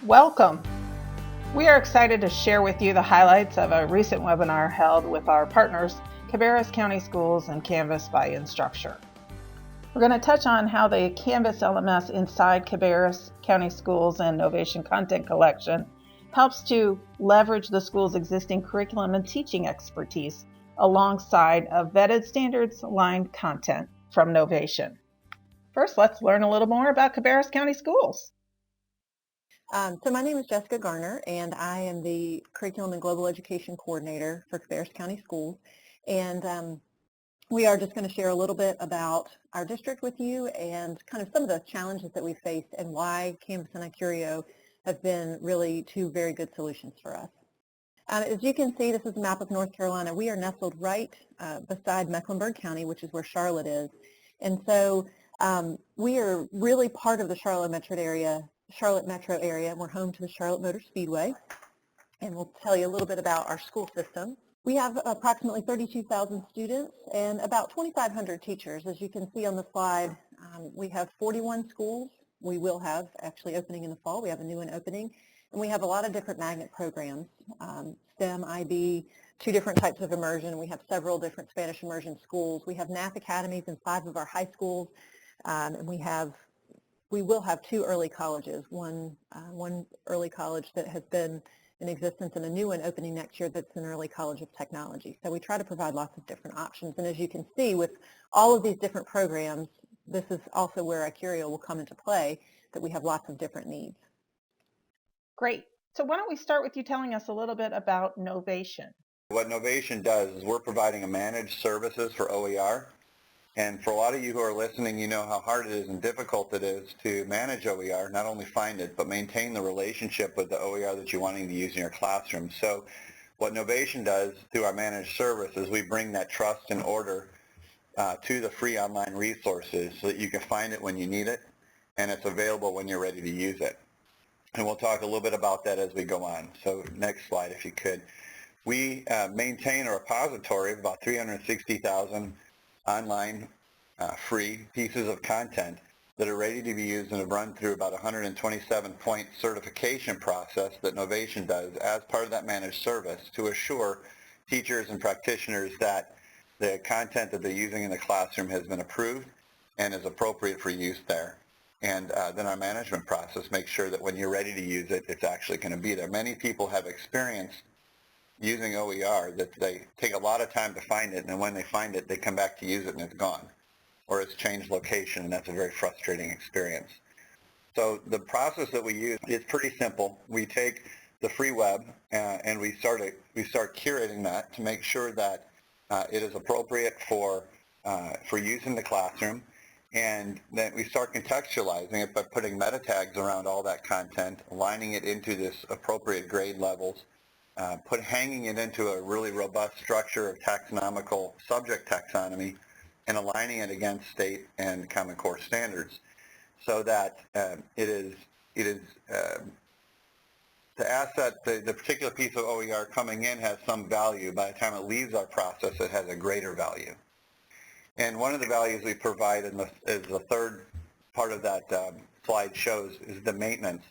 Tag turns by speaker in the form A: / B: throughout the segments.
A: Welcome. We are excited to share with you the highlights of a recent webinar held with our partners, Cabarrus County Schools and Canvas by Instructure. We're going to touch on how the Canvas LMS inside Cabarrus County Schools and Novation Content Collection helps to leverage the school's existing curriculum and teaching expertise alongside of vetted standards-aligned content from Novation. First, let's learn a little more about Cabarrus County Schools.
B: So my name is Jessica Garner, and I am the Curriculum and Global Education Coordinator for Cabarrus County Schools. And we are just going to share a little bit about our district with you and kind of some of the challenges that we faced and why Canvas and icurio have been really two very good solutions for us. As you can see, this is a map of North Carolina. We are nestled right beside Mecklenburg County, which is where Charlotte is. And so we are really part of the Charlotte metro area. We're home to the Charlotte Motor Speedway, and we'll tell you a little bit about our school system. We have approximately 32,000 students and about 2,500 teachers. As you can see on the slide, we have 41 schools. We will have actually opening in the fall. We have a new one opening, and we have a lot of different magnet programs, STEM, IB, 2 different types of immersion. We have several different Spanish immersion schools. We have NAF academies in 5 of our high schools, and we will have 2 early colleges, one early college that has been in existence and a new one opening next year that's an early college of technology. So we try to provide lots of different options. And as you can see, with all of these different programs, this is also where icurio will come into play, that we have lots of different needs.
A: Great. So why don't we start with you telling us a little bit about Novation.
C: What Novation does is we're providing a managed services for OER. And for a lot of you who are listening, you know how hard it is and difficult it is to manage OER, not only find it, but maintain the relationship with the OER that you're wanting to use in your classroom. So what Novation does through our managed service is we bring that trust and order to the free online resources so that you can find it when you need it, and it's available when you're ready to use it. And we'll talk a little bit about that as we go on. So next slide, if you could. We maintain a repository of about 360,000 online free pieces of content that are ready to be used and have run through about a 127-point certification process that Novation does as part of that managed service to assure teachers and practitioners that the content that they're using in the classroom has been approved and is appropriate for use there. And then our management process makes sure that when you're ready to use it, it's actually going to be there. Many people have experienced using OER that they take a lot of time to find it, and then when they find it, they come back to use it and it's gone, or it's changed location, and that's a very frustrating experience. So the process that we use is pretty simple. We take the free web and we start curating that to make sure that it is appropriate for use in the classroom, and then we start contextualizing it by putting meta tags around all that content, aligning it into this appropriate grade levels, hanging it into a really robust structure of taxonomical subject taxonomy, and aligning it against state and Common Core standards, so that the asset, the particular piece of OER coming in has some value. By the time it leaves our process, it has a greater value. And one of the values we provide is the third part of that slide shows is the maintenance.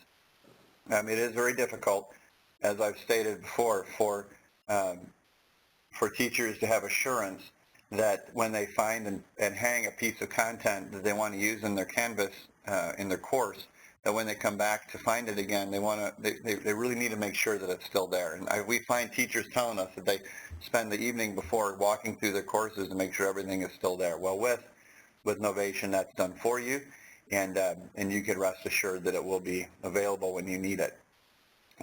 C: It is very difficult, as I've stated before, for teachers to have assurance that when they find and hang a piece of content that they want to use in their Canvas, in their course, that when they come back to find it again, they really need to make sure that it's still there. And we find teachers telling us that they spend the evening before walking through their courses to make sure everything is still there. Well, with Novation, that's done for you, and you can rest assured that it will be available when you need it.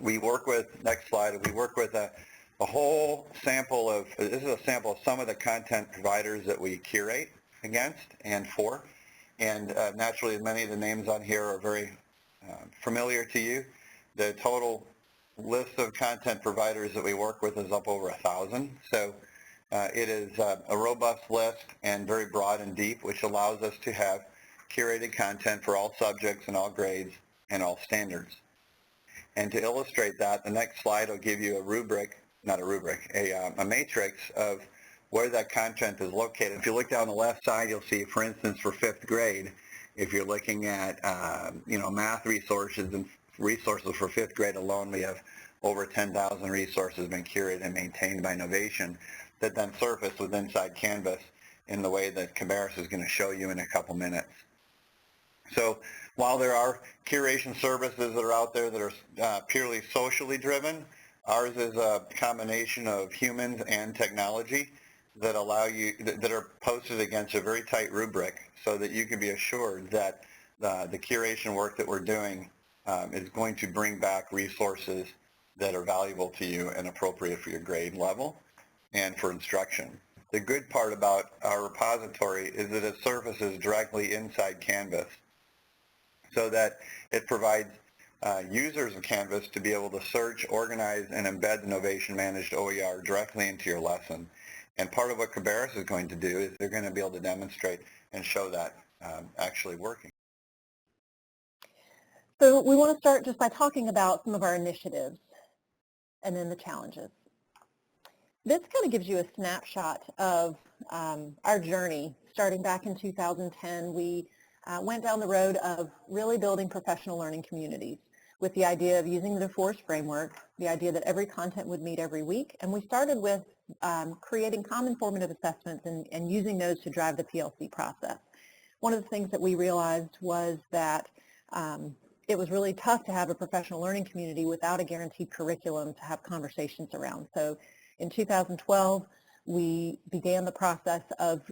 C: We work with, next slide, we work with a whole sample of, this is a sample of some of the content providers that we curate against and for. And naturally, many of the names on here are very familiar to you. The total list of content providers that we work with is up over 1,000. So it is a robust list and very broad and deep, which allows us to have curated content for all subjects and all grades and all standards. And to illustrate that, the next slide will give you a matrix of where that content is located. If you look down the left side, you'll see, for instance, for 5th grade, if you're looking at math resources resources for 5th grade alone, we have over 10,000 resources been curated and maintained by Innovation that then surface with inside Canvas in the way that Cabarrus is going to show you in a couple minutes. So while there are curation services that are out there that are purely socially driven, ours is a combination of humans and technology that allow you, that are posted against a very tight rubric so that you can be assured that the curation work that we're doing is going to bring back resources that are valuable to you and appropriate for your grade level and for instruction. The good part about our repository is that it surfaces directly inside Canvas so that it provides users of Canvas to be able to search, organize, and embed the Innovation Managed OER directly into your lesson. And part of what Cabarrus is going to do is they're going to be able to demonstrate and show that actually working.
B: So we want to start just by talking about some of our initiatives and then the challenges. This kind of gives you a snapshot of our journey. Starting back in 2010, we went down the road of really building professional learning communities with the idea of using the DeForest framework, the idea that every content would meet every week, and we started with creating common formative assessments and using those to drive the PLC process. One of the things that we realized was that it was really tough to have a professional learning community without a guaranteed curriculum to have conversations around. So in 2012, we began the process of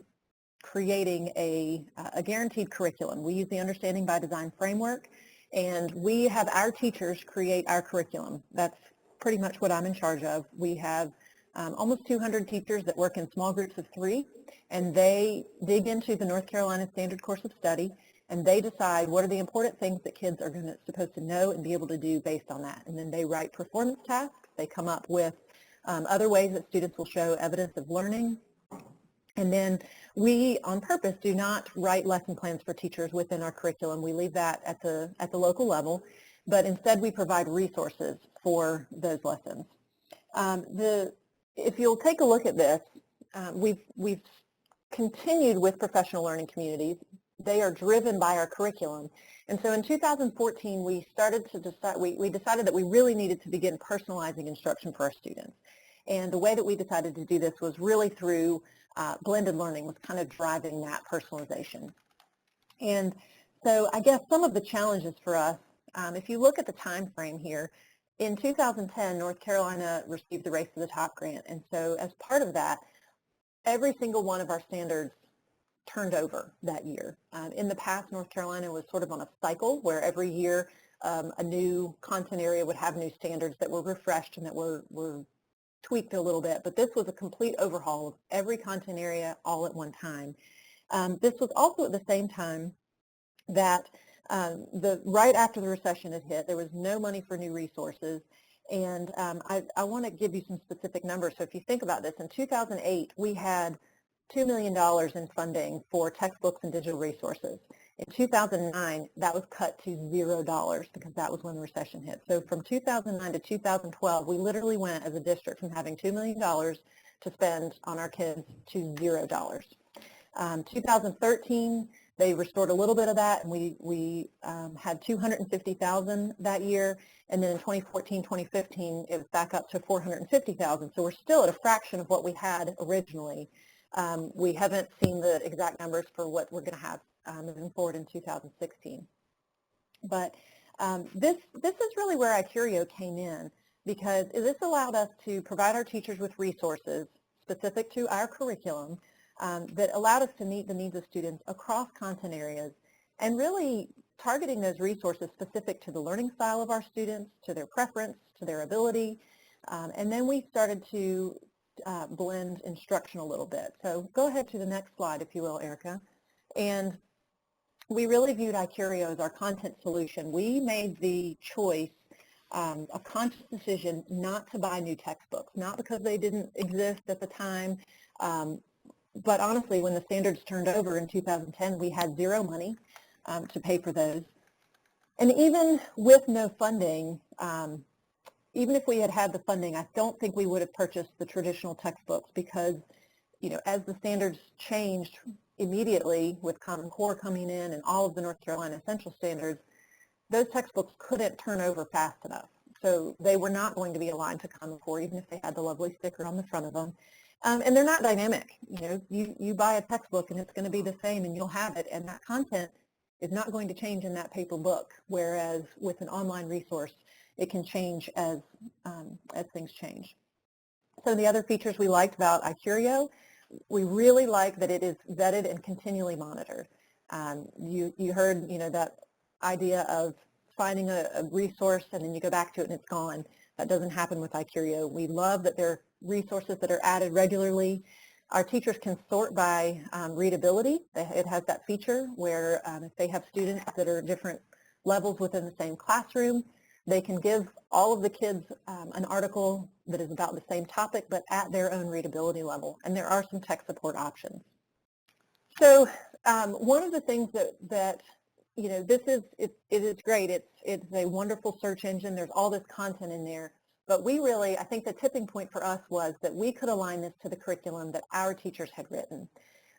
B: creating a guaranteed curriculum. We use the Understanding by Design framework, and we have our teachers create our curriculum. That's pretty much what I'm in charge of. We have almost 200 teachers that work in small groups of 3, and they dig into the North Carolina Standard Course of Study, and they decide what are the important things that kids are supposed to know and be able to do based on that. And then they write performance tasks. They come up with other ways that students will show evidence of learning. And then we, on purpose, do not write lesson plans for teachers within our curriculum. We leave that at the local level, but instead we provide resources for those lessons. If you'll take a look at this, we've continued with professional learning communities. They are driven by our curriculum. And so in 2014, we decided that we really needed to begin personalizing instruction for our students. And the way that we decided to do this was really through blended learning, was kind of driving that personalization. And so I guess some of the challenges for us, if you look at the time frame here, in 2010, North Carolina received the Race to the Top grant. And so as part of that, every single one of our standards turned over that year. In the past, North Carolina was sort of on a cycle where every year a new content area would have new standards that were refreshed and that were tweaked a little bit, but this was a complete overhaul of every content area all at one time. This was also at the same time that right after the recession had hit, there was no money for new resources, and I want to give you some specific numbers. So if you think about this, in 2008, we had $2 million in funding for textbooks and digital resources. In 2009, that was cut to $0 because that was when the recession hit. So from 2009 to 2012, we literally went as a district from having $2 million to spend on our kids to $0. 2013, they restored a little bit of that, and we had $250,000 that year. And then in 2014, 2015, it was back up to $450,000. So we're still at a fraction of what we had originally. We haven't seen the exact numbers for what we're going to have moving forward in 2016. But this is really where icurio came in, because this allowed us to provide our teachers with resources specific to our curriculum that allowed us to meet the needs of students across content areas and really targeting those resources specific to the learning style of our students, to their preference, to their ability. And then we started to blend instruction a little bit. So go ahead to the next slide, if you will, Erica. And we really viewed icurio as our content solution. We made the choice, a conscious decision, not to buy new textbooks, not because they didn't exist at the time, but honestly, when the standards turned over in 2010, we had zero money to pay for those. And even with no funding, even if we had had the funding, I don't think we would have purchased the traditional textbooks because, as the standards changed immediately with Common Core coming in and all of the North Carolina Essential Standards, those textbooks couldn't turn over fast enough. So they were not going to be aligned to Common Core, even if they had the lovely sticker on the front of them. And they're not dynamic. You know, you buy a textbook and it's going to be the same and you'll have it, and that content is not going to change in that paper book, whereas with an online resource, it can change as things change. So the other features we liked about icurio, we really like that it is vetted and continually monitored. You heard, you know, that idea of finding a resource and then you go back to it and it's gone. That doesn't happen with icurio. We love that there are resources that are added regularly. Our teachers can sort by readability. It has that feature where if they have students that are different levels within the same classroom, they can give all of the kids an article that is about the same topic but at their own readability level, and there are some tech support options. So one of the things that you know, it is great. It's a wonderful search engine. There's all this content in there. But we really, I think the tipping point for us was that we could align this to the curriculum that our teachers had written.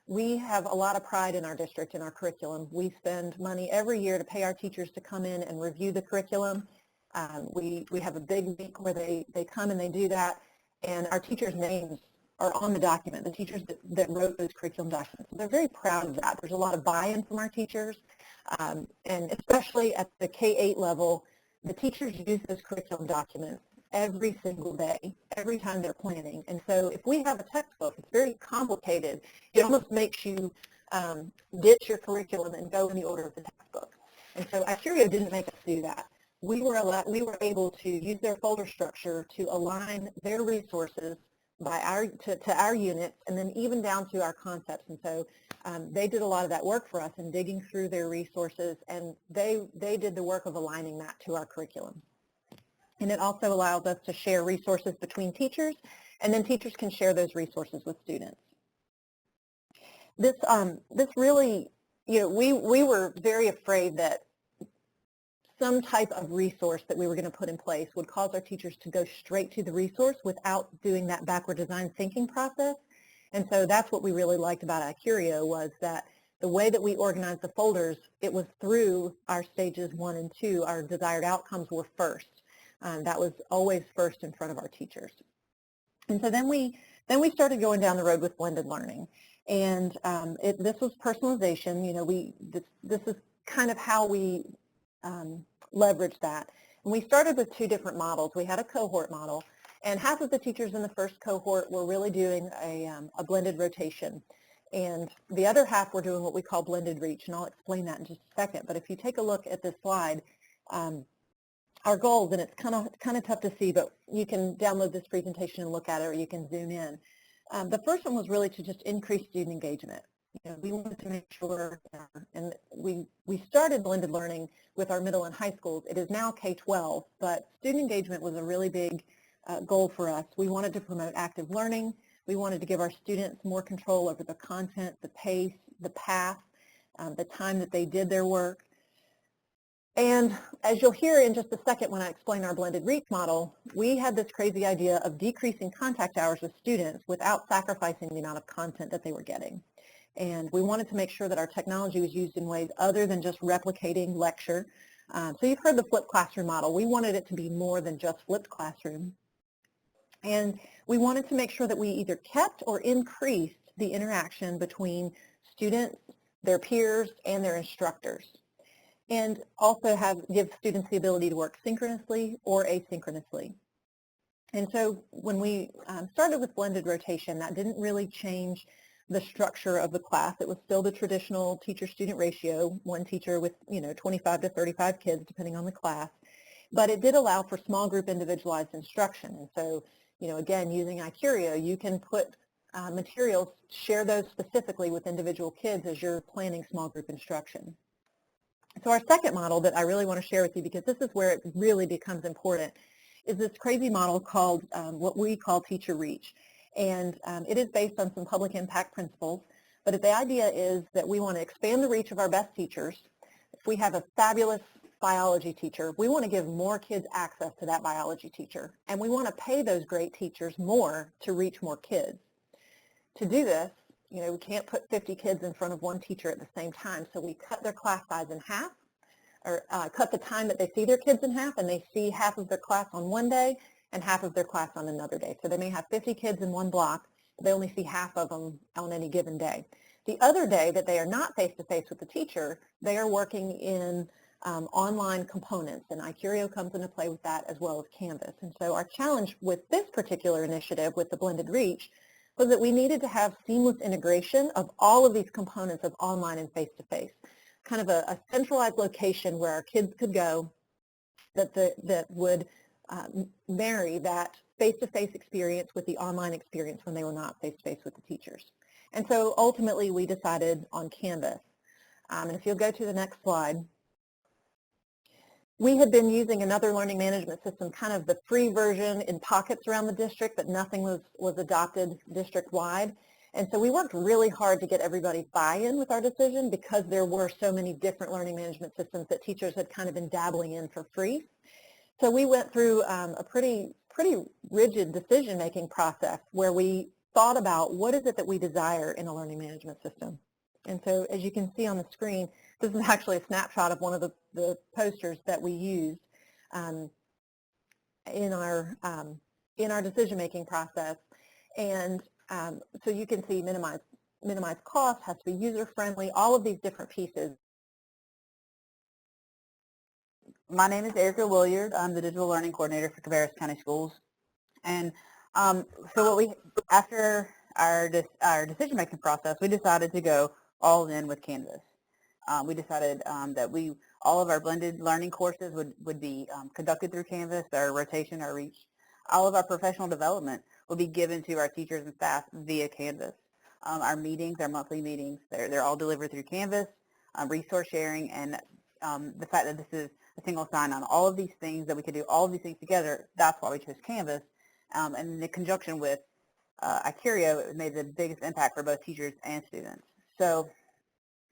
B: We have a lot of pride in our district, in our curriculum. We spend money every year to pay our teachers to come in and review the curriculum. We have a big week where they come and they do that, and our teachers' names are on the document, the teachers that wrote those curriculum documents. So they're very proud of that. There's a lot of buy-in from our teachers, and especially at the K-8 level, the teachers use those curriculum documents every single day, every time they're planning. And so if we have a textbook, it's very complicated. It almost makes you ditch your curriculum and go in the order of the textbook. And so icurio didn't make us do that. We were able to use their folder structure to align their resources by to our units, and then even down to our concepts. And so they did a lot of that work for us in digging through their resources, and they did the work of aligning that to our curriculum. And it also allows us to share resources between teachers, and then teachers can share those resources with students. This really, you know, we were very afraid that some type of resource that we were going to put in place would cause our teachers to go straight to the resource without doing that backward design thinking process. And so that's what we really liked about icurio, was that the way that we organized the folders, it was through our stages 1 and 2. Our desired outcomes were first. That was always first in front of our teachers. And so then we started going down the road with blended learning. And this was personalization. You know, this is kind of how we leverage that. And we started with 2 different models. We had a cohort model, and half of the teachers in the first cohort were really doing a blended rotation. And the other half were doing what we call blended reach, and I'll explain that in just a second. But if you take a look at this slide, our goals, and it's kind of tough to see, but you can download this presentation and look at it, or you can zoom in. The first one was really to just increase student engagement. You know, we wanted to make sure, and we started blended learning with our middle and high schools. It is now K-12, but student engagement was a really big goal for us. We wanted to promote active learning. We wanted to give our students more control over the content, the pace, the path, the time that they did their work. And as you'll hear in just a second when I explain our blended reach model, we had this crazy idea of decreasing contact hours with students without sacrificing the amount of content that they were getting. And we wanted to make sure that our technology was used in ways other than just replicating lecture. So you've heard the flipped classroom model. We wanted it to be more than just flipped classroom. And we wanted to make sure that we either kept or increased the interaction between students, their peers, and their instructors. And also give students the ability to work synchronously or asynchronously. And so when we started with blended rotation, that didn't really change the structure of the class. It was still the traditional teacher-student ratio, one teacher with 25 to 35 kids, depending on the class. But it did allow for small group individualized instruction. And so, again, using icurio, you can put materials, share those specifically with individual kids as you're planning small group instruction. So our second model that I really want to share with you, because this is where it really becomes important, is this crazy model called what we call teacher reach. And it is based on some public impact principles, but the idea is that we want to expand the reach of our best teachers. If we have a fabulous biology teacher, we want to give more kids access to that biology teacher, and we want to pay those great teachers more to reach more kids. To do this, we can't put 50 kids in front of one teacher at the same time, so we cut their class size in half. or cut the time that they see their kids in half, and they see half of their class on one day and half of their class on another day. So they may have 50 kids in one block, but they only see half of them on any given day. The other day that they are not face-to-face with the teacher, they are working in online components, and icurio comes into play with that as well as Canvas. And so our challenge with this particular initiative with the Blended Reach was that we needed to have seamless integration of all of these components of online and face-to-face, kind of a centralized location where our kids could go that would marry that face-to-face experience with the online experience when they were not face-to-face with the teachers. And so ultimately we decided on Canvas. And if you'll go to the next slide, we had been using another learning management system, kind of the free version in pockets around the district, but nothing was adopted district-wide. And so we worked really hard to get everybody's buy-in with our decision because there were so many different learning management systems that teachers had kind of been dabbling in for free. So we went through a pretty rigid decision-making process where we thought about what is it that we desire in a learning management system. And so as you can see on the screen, this is actually a snapshot of one of the posters that we used in our decision-making process. And so you can see minimize cost, has to be user-friendly, all of these different pieces.
D: My name is Erica Williard. I'm the Digital Learning Coordinator for Cabarrus County Schools. And so after our decision-making process, we decided to go all in with Canvas. We decided that all of our blended learning courses would be conducted through Canvas, our rotation, our reach. All of our professional development will be given to our teachers and staff via Canvas. Our meetings, our monthly meetings, they're all delivered through Canvas, resource sharing, and the fact that this is a single sign-on. All of these things that we could do, all of these things together, that's why we chose Canvas. And in conjunction with icurio, it made the biggest impact for both teachers and students. So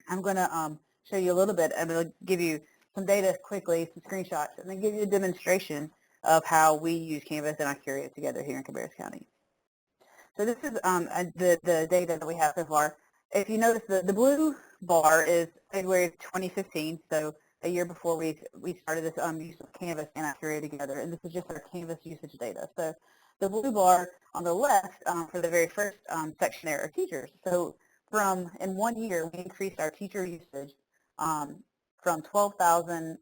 D: I'm going to show you a little bit. I'm going to give you some data quickly, some screenshots, and then give you a demonstration of how we use Canvas and icurio together here in Cabarrus County. So this is the data that we have so far. If you notice, the blue bar is February 2015, so a year before we started this use of Canvas and icurio together, and this is just our Canvas usage data. So the blue bar on the left for the very first section there are teachers. So in 1 year, we increased our teacher usage from around 12,000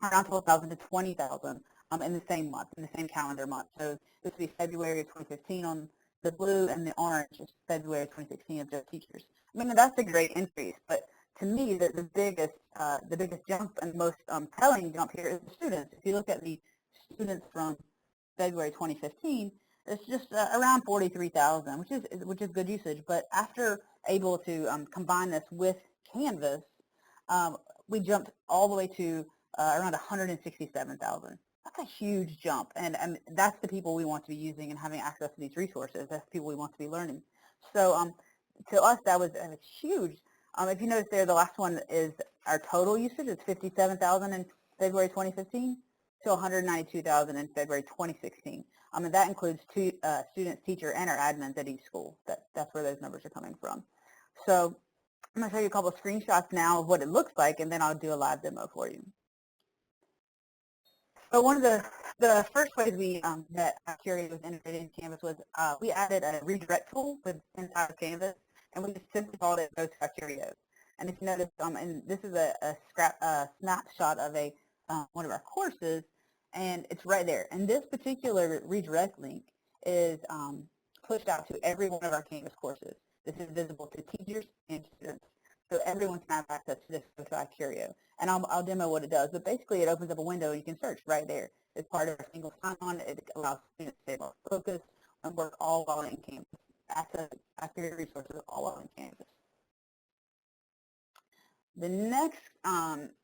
D: to 20,000 in the same month, in the same calendar month. So this would be February of 2015 on the blue, and the orange is February of 2016 of just teachers. I mean, that's a great increase, but to me, the biggest jump and most telling jump here is the students. If you look at the students from February 2015, it's just around 43,000, which is good usage. But after able to combine this with Canvas, we jumped all the way to around 167,000. That's a huge jump, and that's the people we want to be using and having access to these resources. That's the people we want to be learning. So to us, that was huge. If you notice there, the last one is our total usage. It's 57,000 in February 2015 to 192,000 in February 2016. And that includes students, teacher, and our admins at each school. That's where those numbers are coming from. So I'm going to show you a couple of screenshots now of what it looks like, and then I'll do a live demo for you. So one of the first ways that icurio was integrated in Canvas was we added a redirect tool inside of Canvas, and we just simply called it Go to icurio. And if you notice, and this is a snapshot of one of our courses, and it's right there. And this particular redirect link is pushed out to every one of our Canvas courses. This is visible to teachers and students, so everyone can have access to this Go to icurio. And I'll demo what it does, but basically it opens up a window and you can search right there. It's part of a single sign-on. It allows students to stay more focused and work all while in Canvas. Access icurio resources all while in Canvas. The next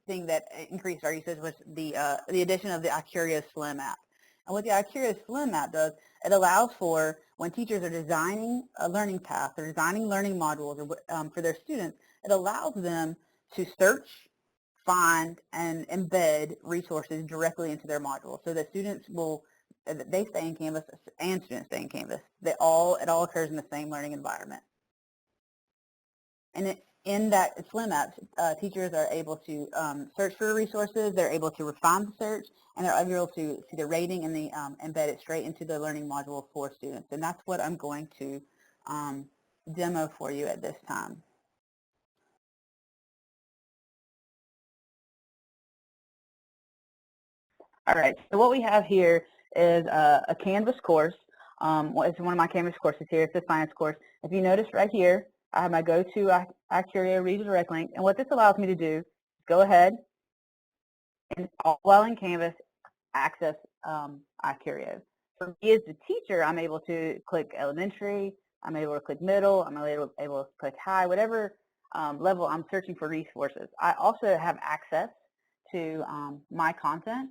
D: thing that increased our usage was the addition of the icurio Slim app. And what the icurio Slim app does, it allows for when teachers are designing a learning path or designing learning modules for their students, it allows them to search, find, and embed resources directly into their module so that they stay in Canvas and students stay in Canvas. It all occurs in the same learning environment. And in that SLIM app, teachers are able to search for resources, they're able to refine the search, and they're able to see the rating and embed it straight into the learning module for students. And that's what I'm going to demo for you at this time. All right, so what we have here is a Canvas course. It's one of my Canvas courses here. It's a science course. If you notice right here, I have my go-to icurio redirect link. And what this allows me to do is go ahead and, all while in Canvas, access icurio. For me as the teacher, I'm able to click elementary, I'm able to click middle, I'm able to click high, whatever level I'm searching for resources. I also have access to my content,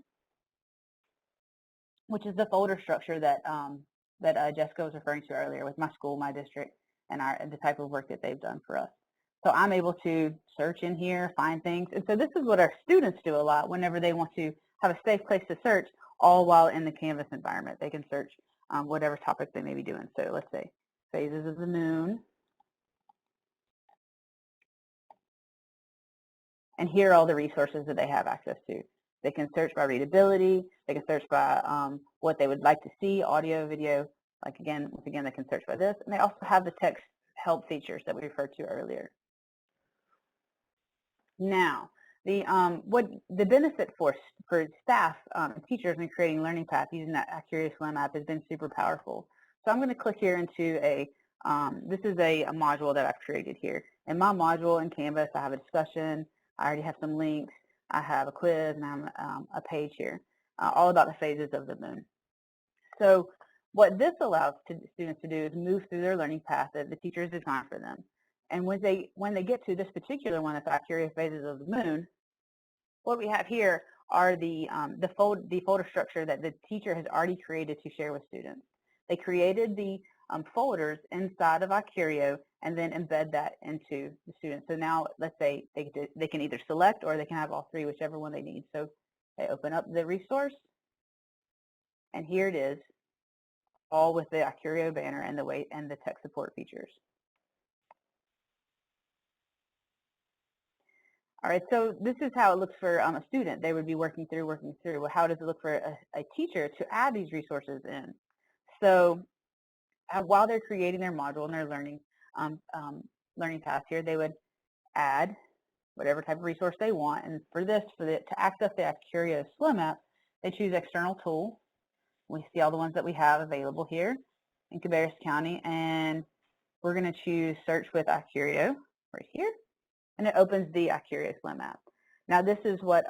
D: which is the folder structure that Jessica was referring to earlier with my school, my district, and the type of work that they've done for us. So I'm able to search in here, find things. And so this is what our students do a lot whenever they want to have a safe place to search, all while in the Canvas environment. They can search whatever topic they may be doing. So let's say phases of the moon. And here are all the resources that they have access to. They can search by readability. They can search by what they would like to see, audio, video. Like once again, they can search by this. And they also have the text help features that we referred to earlier. Now, the benefit for staff and teachers in creating learning paths using that icurio SLIM app has been super powerful. So I'm going to click here into this is a module that I've created here. In my module in Canvas, I have a discussion. I already have some links. I have a quiz, and I have a page here, all about the phases of the moon. So what this allows students to do is move through their learning path that the teacher has designed for them. And when they get to this particular one, the icurio phases of the moon, what we have here are the folder structure that the teacher has already created to share with students. They created the folders inside of icurio and then embed that into the students. So now, let's say they can either select or they can have all three, whichever one they need. So they open up the resource, and here it is, all with the icurio banner and the tech support features. All right, so this is how it looks for a student. They would be working through. Well, how does it look for a teacher to add these resources in? So while they're creating their module and their learning path here, they would add whatever type of resource they want. And for this, to access the icurio SLIM app, they choose external tool. We see all the ones that we have available here in Cabarrus County, and we're going to choose search with icurio right here. And it opens the icurio SLIM app. Now this is what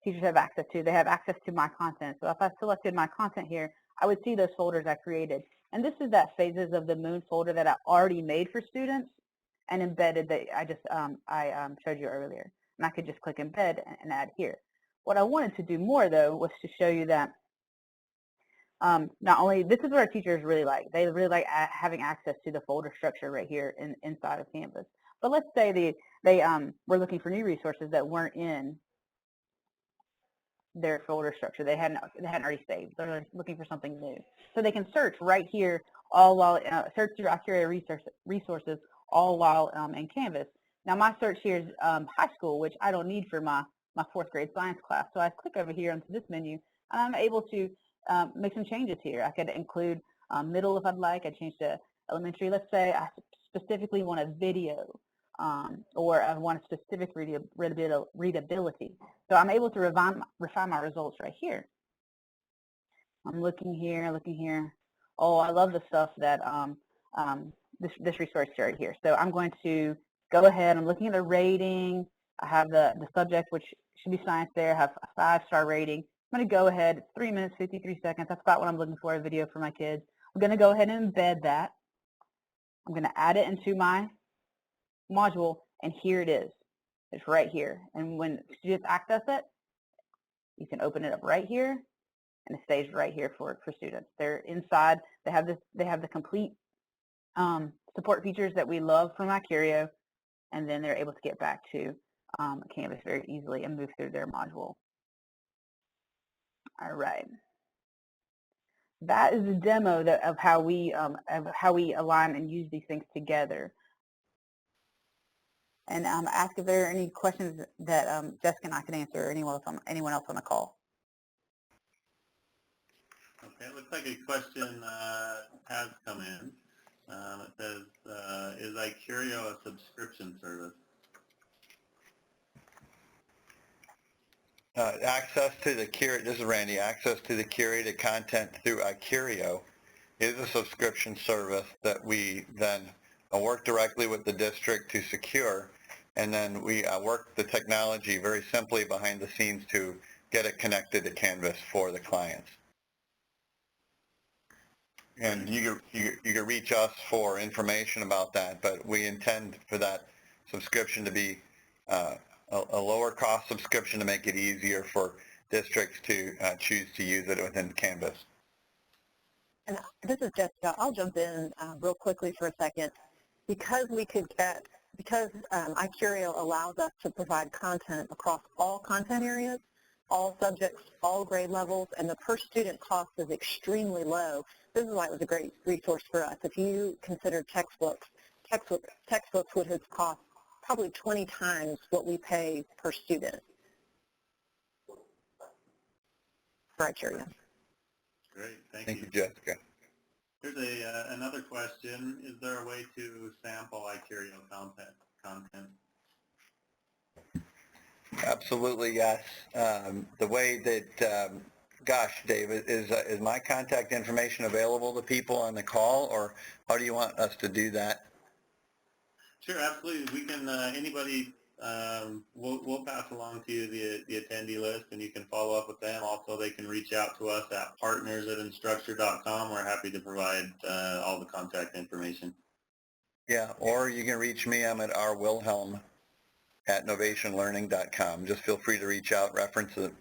D: teachers have access to. They have access to my content. So if I selected my content here, I would see those folders I created. And this is that phases of the moon folder that I already made for students and embedded that I showed you earlier. And I could just click embed and add here. What I wanted to do more though was to show you that not only, this is what our teachers really like. They really like having access to the folder structure right here inside of Canvas. But let's say they were looking for new resources that weren't in their folder structure. They hadn't already saved. They're looking for something new. So they can search right here, all while search through icurio resources, all while in Canvas. Now my search here is high school, which I don't need for my fourth grade science class. So I click over here onto this menu, and I'm able to make some changes here. I could include middle if I'd like. I change to elementary. Let's say I specifically want a video. Or I want a specific readability. So I'm able to refine my results right here. I'm looking here. Oh, I love the stuff that this resource right here. So I'm going to go ahead. I'm looking at the rating. I have the subject, which should be science there. I have a 5-star rating. I'm going to go ahead. It's 3 minutes, 53 seconds. That's about what I'm looking for, a video for my kids. I'm going to go ahead and embed that. I'm going to add it into my module, and here it is. It's right here. And when students access it, you can open it up right here, and it stays right here for students. They're inside. They have the complete support features that we love from icurio, and then they're able to get back to Canvas very easily and move through their module. All right. That is a demo of how we align and use these things together. and ask if there are any questions that Jessica and I can answer, or anyone else on the call.
E: Okay, it looks like a question has come in. It says, is icurio a subscription service?
C: Access to the this is Randy. Access to the curated content through icurio is a subscription service that we then work directly with the district to secure, and then we work the technology very simply behind the scenes to get it connected to Canvas for the clients. And you can reach us for information about that, but we intend for that subscription to be a lower cost subscription to make it easier for districts to choose to use it within Canvas.
B: And this is Jessica. I'll jump in real quickly for a second. Because icurio allows us to provide content across all content areas, all subjects, all grade levels, and the per student cost is extremely low. This is why it was a great resource for us. If you consider textbooks would have cost probably 20 times what we pay per student for icurio.
E: Great,
C: Thank you, Jessica.
E: Here's another question. Is there a way to sample icurio content?
C: Absolutely, yes. The way that, gosh, David, is my contact information available to people on the call, or how do you want us to do that?
E: Sure, absolutely. We can, anybody, we'll pass along to you the attendee list, and you can follow up with them. Also, they can reach out to us at partners@instructure.com. We're happy to provide all the contact information.
C: Yeah, or you can reach me. I'm at rwilhelm@novationlearning.com. Just feel free to reach out, reference the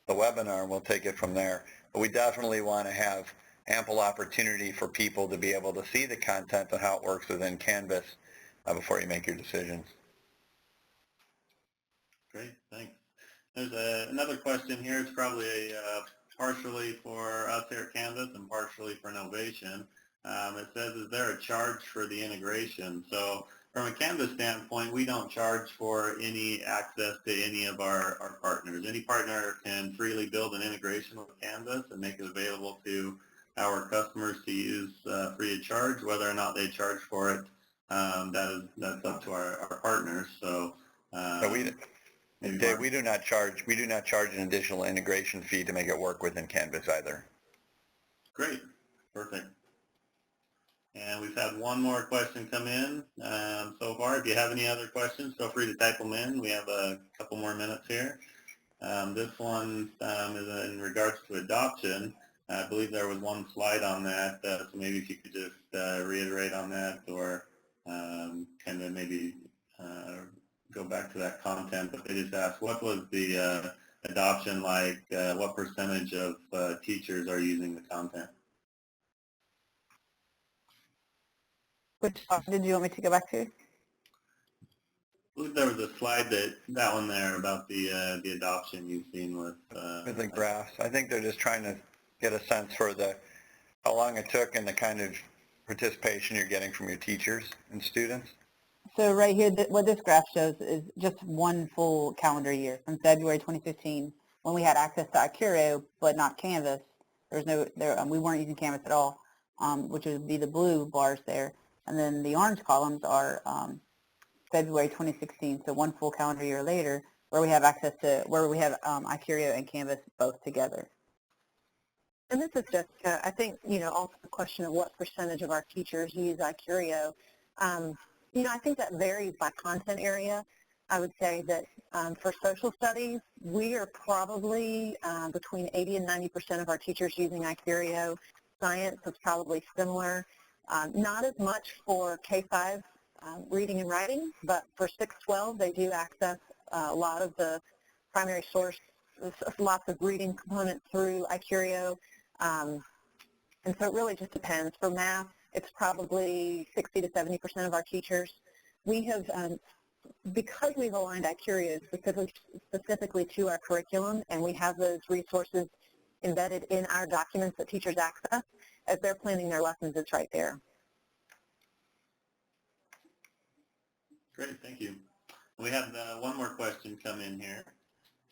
C: webinar, and we'll take it from there. But we definitely want to have ample opportunity for people to be able to see the content and how it works within Canvas before you make your decisions.
E: Great, thanks. There's another question here. It's probably partially for us here at Canvas and partially for Novation. It says, is there a charge for the integration? So from a Canvas standpoint, we don't charge for any access to any of our partners. Any partner can freely build an integration with Canvas and make it available to our customers to use free of charge. Whether or not they charge for it, that's up to our partners. So
C: Dave, we do not charge an additional integration fee to make it work within Canvas either.
E: Great, perfect. And we've had one more question come in so far. If you have any other questions, feel free to type them in. We have a couple more minutes here. This one is in regards to adoption. I believe there was one slide on that, so maybe if you could just reiterate on that, or kind of maybe go back to that content. But they just asked, what was the adoption like? What percentage of teachers are using the content?
D: Which slide did you want me to go back to?
E: I believe there was a slide that one there about the adoption you've seen with
C: the graphs. I think they're just trying to get a sense for how long it took and the kind of participation you're getting from your teachers and students.
D: So right here, what this graph shows is just one full calendar year from February 2015, when we had access to icurio but not Canvas. We weren't using Canvas at all, which would be the blue bars there, and then the orange columns are February 2016, so one full calendar year later, where we have access to icurio and Canvas both together.
B: And this is Jessica. I think, also the question of what percentage of our teachers use icurio. I think that varies by content area. I would say that for social studies, we are probably between 80 and 90% of our teachers using icurio. Science is probably similar. Not as much for K-5 reading and writing, but for 6-12, they do access a lot of the primary source, lots of reading components through icurio. And so it really just depends. For math, it's probably 60 to 70% of our teachers. We have, because we've aligned icurio specifically to our curriculum, and we have those resources embedded in our documents that teachers access, as they're planning their lessons, it's right there.
E: Great, thank you. We have one more question come in here.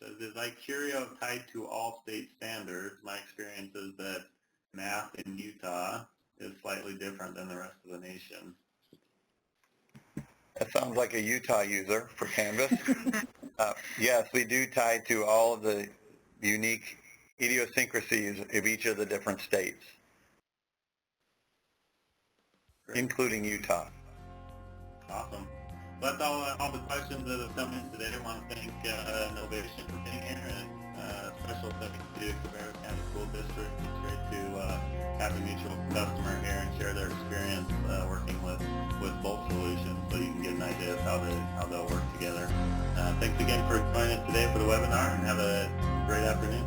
E: It says, is icurio tied to all state standards? My experience is that math in Utah is slightly different than the rest of the nation.
C: That sounds like a Utah user for Canvas. Yes, we do tie to all of the unique idiosyncrasies of each of the different states,
E: Great.
C: including Utah.
E: Awesome. That's all the questions that have come in today. I want to thank Innovation for being here, and special thanks to Cabarrus County School District. It's great to have a mutual customer here and share their experience working with both solutions, so you can get an idea of how they'll work together. Thanks again for joining us today for the webinar, and have a great afternoon.